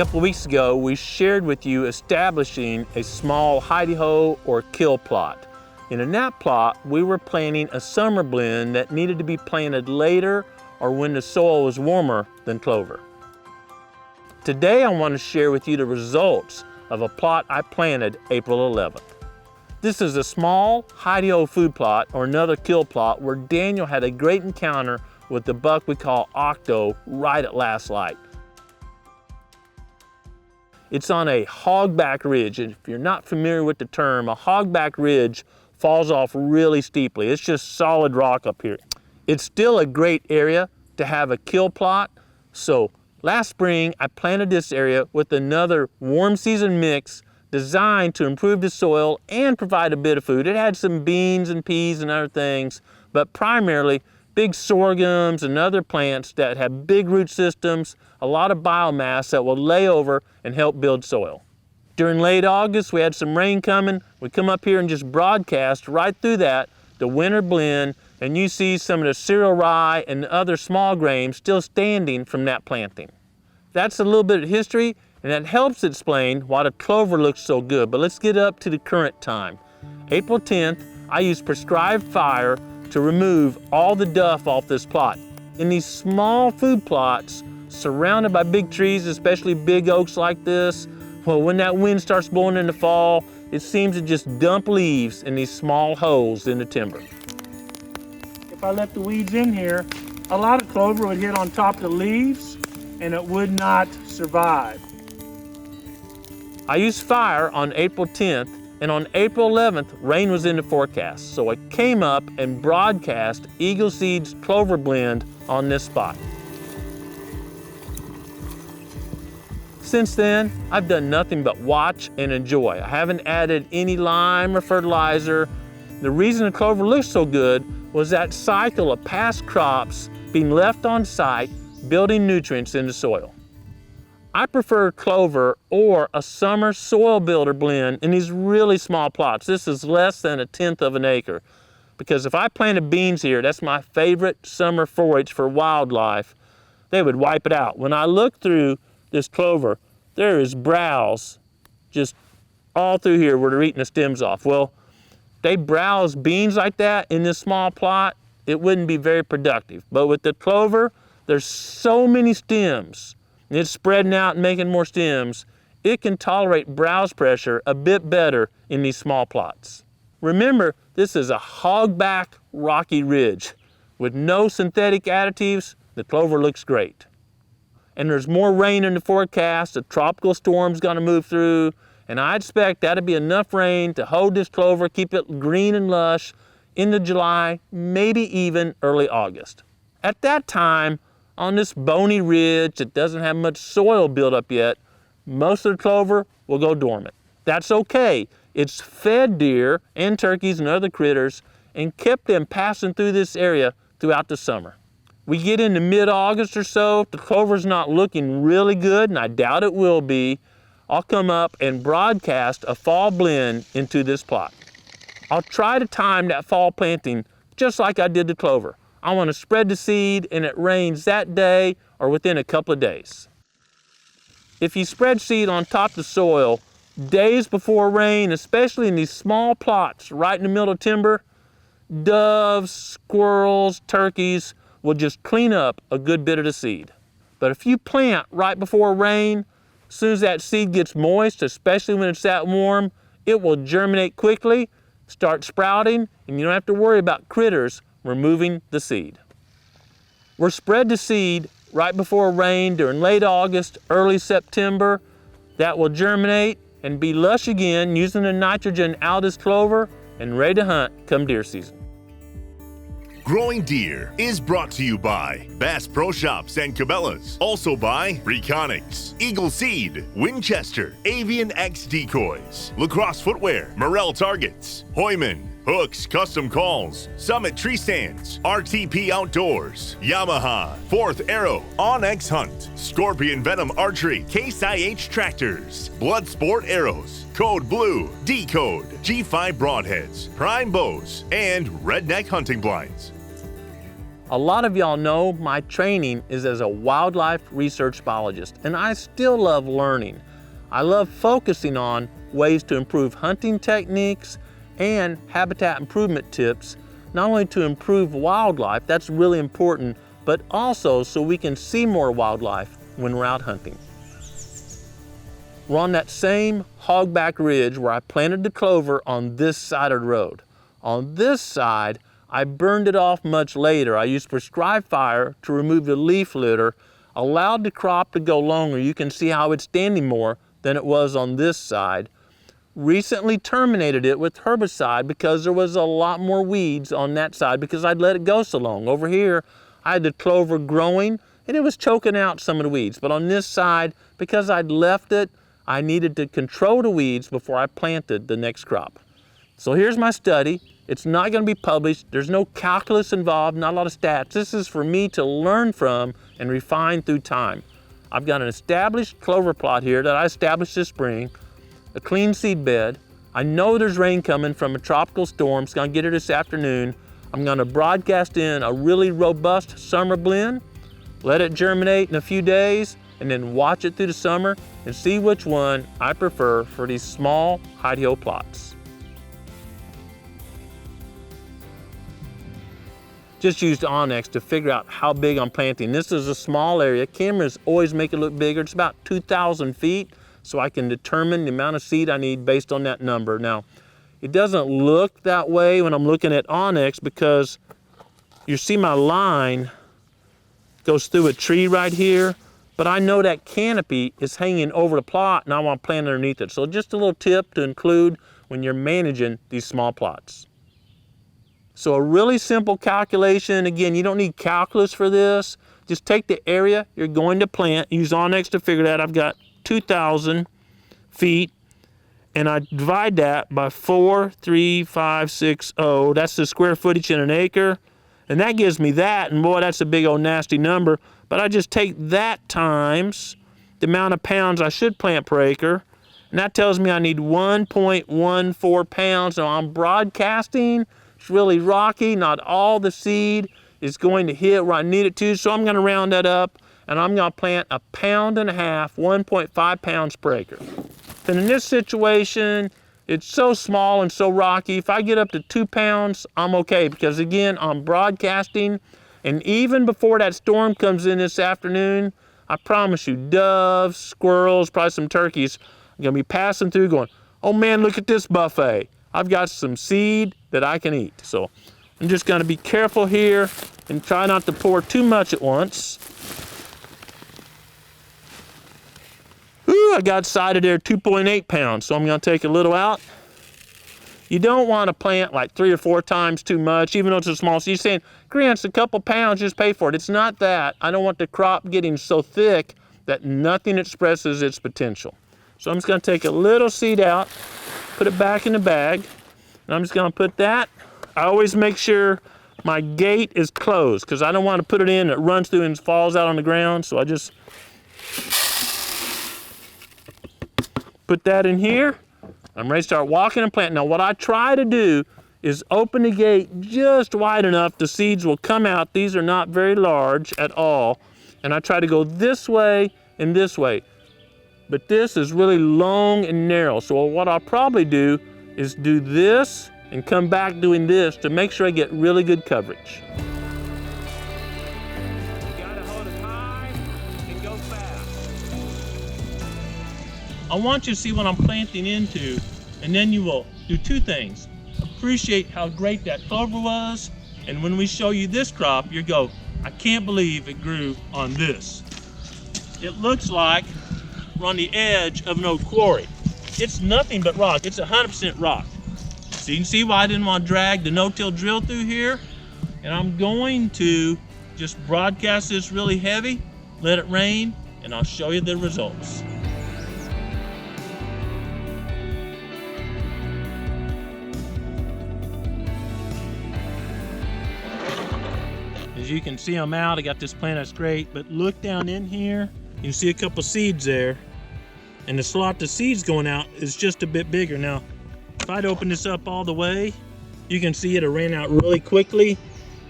couple of weeks ago, we shared with you establishing a small hidey-hole or kill plot. And in that plot, we were planting a summer blend that needed to be planted later or when the soil was warmer than clover. Today, I want to share with you the results of a plot I planted April 11th. This is a small hidey-hole food plot or another kill plot where Daniel had a great encounter with the buck we call Octo right at last light. It's on a hogback ridge, and if you're not familiar with the term, a hogback ridge falls off really steeply. It's just solid rock up here. It's still a great area to have a kill plot, so last spring I planted this area with another warm season mix designed to improve the soil and provide a bit of food. It had some beans and peas and other things, but primarily big sorghums and other plants that have big root systems, a lot of biomass that will lay over and help build soil. During late August, we had some rain coming. We come up here and just broadcast right through that, the winter blend, and you see some of the cereal rye and other small grains still standing from that planting. That's a little bit of history, and that helps explain why the clover looks so good. But let's get up to the current time. April 10th, I used prescribed fire to remove all the duff off this plot. In these small food plots, surrounded by big trees, especially big oaks like this, well, when that wind starts blowing in the fall, it seems to just dump leaves in these small holes in the timber. If I let the weeds in here, a lot of clover would hit on top of the leaves and it would not survive. I used fire on April 10th, and on April 11th, rain was in the forecast, so I came up and broadcast Eagle Seeds Clover Blend on this spot. Since then, I've done nothing but watch and enjoy. I haven't added any lime or fertilizer. The reason the clover looks so good was that cycle of past crops being left on site, building nutrients in the soil. I prefer clover or a summer soil builder blend in these really small plots. This is less than 1/10 of an acre. Because if I planted beans here, that's my favorite summer forage for wildlife, they would wipe it out. When I look through this clover, there is browse just all through here where they're eating the stems off. Well, they browse beans like that in this small plot, it wouldn't be very productive. But with the clover, there's so many stems, and it's spreading out and making more stems, it can tolerate browse pressure a bit better in these small plots. Remember, this is a hogback rocky ridge. With no synthetic additives, the clover looks great. And there's more rain in the forecast, a tropical storm's gonna move through, and I expect that'll be enough rain to hold this clover, keep it green and lush into July, maybe even early August. At that time, on this bony ridge that doesn't have much soil built up yet, most of the clover will go dormant. That's okay. It's fed deer and turkeys and other critters and kept them passing through this area throughout the summer. We get into mid-August or so, if the clover's not looking really good, and I doubt it will be, I'll come up and broadcast a fall blend into this plot. I'll try to time that fall planting just like I did the clover. I want to spread the seed and it rains that day or within a couple of days. If you spread seed on top of the soil days before rain, especially in these small plots right in the middle of timber, doves, squirrels, turkeys will just clean up a good bit of the seed. But if you plant right before rain, as soon as that seed gets moist, especially when it's that warm, it will germinate quickly, start sprouting, and you don't have to worry about critters removing the seed. We're spread the seed right before rain during late August, early September. That will germinate and be lush again using the nitrogen out of this clover and ready to hunt come deer season. Growing Deer is brought to you by Bass Pro Shops and Cabela's. Also by Reconics, Eagle Seed, Winchester, Avian X Decoys, Lacrosse Footwear, Morel Targets, Hoyman, Hooks Custom Calls, Summit Tree Stands, RTP Outdoors, Yamaha, Fourth Arrow, Onyx Hunt, Scorpion Venom Archery, Case IH Tractors, Bloodsport Arrows, Code Blue, D-Code, G5 Broadheads, Prime Bows, and Redneck Hunting Blinds. A lot of y'all know my training is as a wildlife research biologist, and I still love learning. I love focusing on ways to improve hunting techniques and habitat improvement tips, not only to improve wildlife, that's really important, but also so we can see more wildlife when we're out hunting. We're on that same hogback ridge where I planted the clover on this side of the road. On this side, I burned it off much later. I used prescribed fire to remove the leaf litter, allowed the crop to go longer. You can see how it's standing more than it was on this side. Recently terminated it with herbicide because there was a lot more weeds on that side because I'd let it go so long. Over here, I had the clover growing and it was choking out some of the weeds. But on this side, because I'd left it, I needed to control the weeds before I planted the next crop. So here's my study. It's not going to be published. There's no calculus involved, not a lot of stats. This is for me to learn from and refine through time. I've got an established clover plot here that I established this spring, a clean seed bed. I know there's rain coming from a tropical storm. It's going to get here this afternoon. I'm going to broadcast in a really robust summer blend, let it germinate in a few days, and then watch it through the summer and see which one I prefer for these small hidey-ho plots. Just used Onyx to figure out how big I'm planting. This is a small area. Cameras always make it look bigger. It's about 2,000 feet, so I can determine the amount of seed I need based on that number. Now, it doesn't look that way when I'm looking at Onyx because you see my line goes through a tree right here, but I know that canopy is hanging over the plot and I want to plant underneath it. So just a little tip to include when you're managing these small plots. So a really simple calculation. Again, you don't need calculus for this. Just take the area you're going to plant, use Onyx to figure that. I've got 2,000 feet, and I divide that by 43560. That's the square footage in an acre, and that gives me that, and boy, that's a big old nasty number. But I just take that times the amount of pounds I should plant per acre, and that tells me I need 1.14 pounds. Now I'm broadcasting. It's really rocky. Not all the seed is going to hit where I need it to, so I'm going to round that up, and I'm going to plant 1.5 pounds, 1.5 pounds per acre. And in this situation, it's so small and so rocky. If I get up to 2 pounds, I'm okay, because again, I'm broadcasting, and even before that storm comes in this afternoon, I promise you, doves, squirrels, probably some turkeys are going to be passing through going, oh man, look at this buffet. I've got some seed that I can eat. So I'm just going to be careful here and try not to pour too much at once. Ooh, I got cited there 2.8 pounds, so I'm going to take a little out. You don't want to plant like 3 or 4 times too much, even though it's a small seed. You're saying, Grant, it's a couple pounds, just pay for it. It's not that. I don't want the crop getting so thick that nothing expresses its potential. So I'm just going to take a little seed out, put it back in the bag, and I'm just going to put that. I always make sure my gate is closed because I don't want to put it in, it runs through and falls out on the ground. So I just put that in here. I'm ready to start walking and planting. Now what I try to do is open the gate just wide enough the seeds will come out. These are not very large at all. And I try to go this way and this way. But this is really long and narrow. So what I'll probably do is do this and come back doing this to make sure I get really good coverage. You gotta hold it high and go fast. I want you to see what I'm planting into, and then you will do 2 things. Appreciate how great that clover was, and when we show you this crop, you go, I can't believe it grew on this. It looks like we're on the edge of an old quarry. It's nothing but rock. It's 100% rock. So you can see why I didn't want to drag the no-till drill through here. And I'm going to just broadcast this really heavy, let it rain, and I'll show you the results. As you can see, I'm out. I got this plant that's great, but look down in here. You can see a couple seeds there. And the slot the seeds going out is just a bit bigger. Now, if I'd open this up all the way, you can see it ran out really quickly,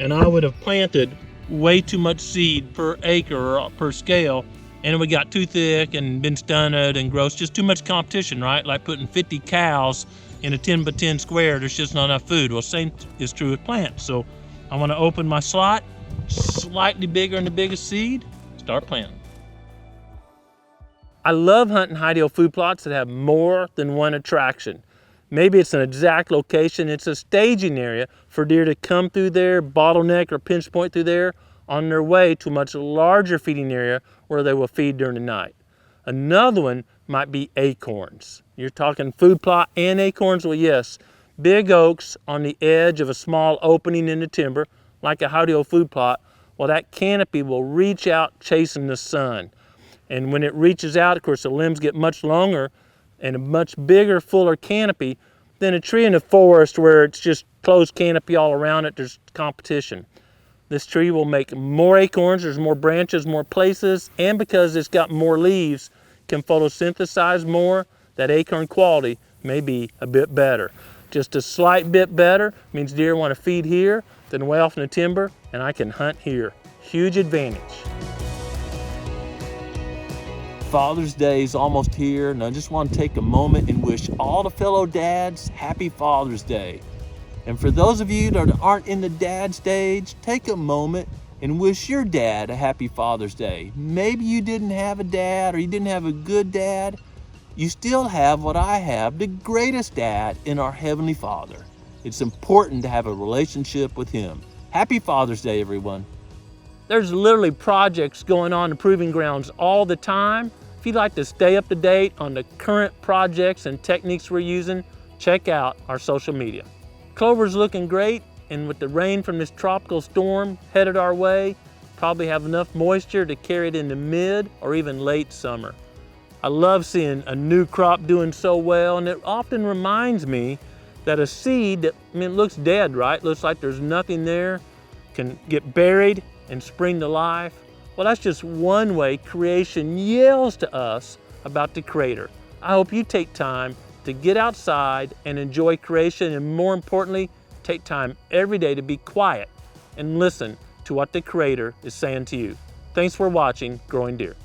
and I would have planted way too much seed per acre or per scale, and we got too thick and been stunted and gross, just too much competition, right? Like putting 50 cows in a 10 by 10 square, there's just not enough food. Well, same is true with plants. So I want to open my slot, slightly bigger than the biggest seed, start planting. I love hunting high-yield food plots that have more than one attraction. Maybe it's an exact location, it's a staging area for deer to come through there, bottleneck or pinch point through there on their way to a much larger feeding area where they will feed during the night. Another one might be acorns. You're talking food plot and acorns? Well, yes. Big oaks on the edge of a small opening in the timber, like a high-yield food plot, well, that canopy will reach out chasing the sun. And when it reaches out, of course, the limbs get much longer and a much bigger, fuller canopy than a tree in the forest where it's just closed canopy all around it. There's competition. This tree will make more acorns, there's more branches, more places, and because it's got more leaves, can photosynthesize more, that acorn quality may be a bit better. Just a slight bit better means deer want to feed here than way off in the timber, and I can hunt here. Huge advantage. Father's Day is almost here, and I just want to take a moment and wish all the fellow dads happy Father's Day. And for those of you that aren't in the dad stage, take a moment and wish your dad a happy Father's Day. Maybe you didn't have a dad or you didn't have a good dad. You still have what I have, the greatest dad in our Heavenly Father. It's important to have a relationship with him. Happy Father's Day, everyone. There's literally projects going on in proving grounds all the time. If you'd like to stay up to date on the current projects and techniques we're using, check out our social media. Clover's looking great, and with the rain from this tropical storm headed our way, probably have enough moisture to carry it into mid or even late summer. I love seeing a new crop doing so well, and it often reminds me that a seed that, it looks dead, right? Looks like there's nothing there, can get buried and spring to life. Well, that's just one way creation yells to us about the Creator. I hope you take time to get outside and enjoy creation, and more importantly, take time every day to be quiet and listen to what the Creator is saying to you. Thanks for watching Growing Deer.